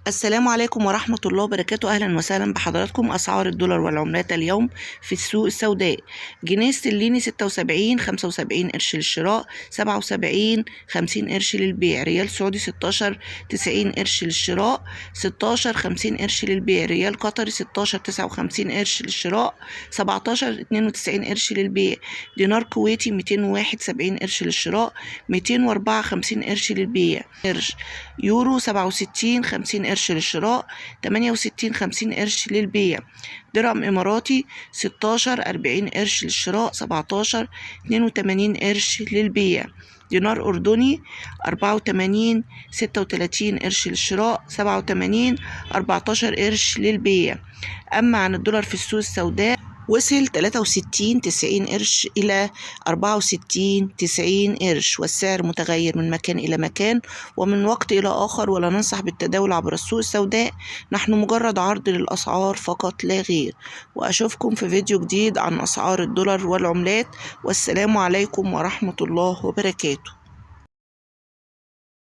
السلام عليكم ورحمة الله وبركاته. أهلا وسهلا بحضراتكم. أسعار الدولار والعملات اليوم في السوق السوداء: جنيه استرليني 76.75 قرش للشراء، 77.50 قرش للبيع. ريال سعودي 16.90 قرش للشراء، 16.50 قرش للبيع. ريال قطري 16.59 قرش للشراء، 17.92 قرش للبيع. دينار كويتي 201.70 قرش للشراء، 204.50 قرش للبيع. يورو 67.50 قرش للشراء، 68.50 قرش للبيع. درهم إماراتي 16.40 قرش للشراء، 17.82 قرش للبيع. دينار أردني 84.36 قرش للشراء، 87.14 قرش للبيع. أما عن الدولار في السوق السوداء وصل 63.90 قرش إلى 64.90 قرش، والسعر متغير من مكان إلى مكان ومن وقت إلى آخر، ولا ننصح بالتداول عبر السوق السوداء. نحن مجرد عرض للأسعار فقط لا غير، وأشوفكم في فيديو جديد عن أسعار الدولار والعملات. والسلام عليكم ورحمة الله وبركاته.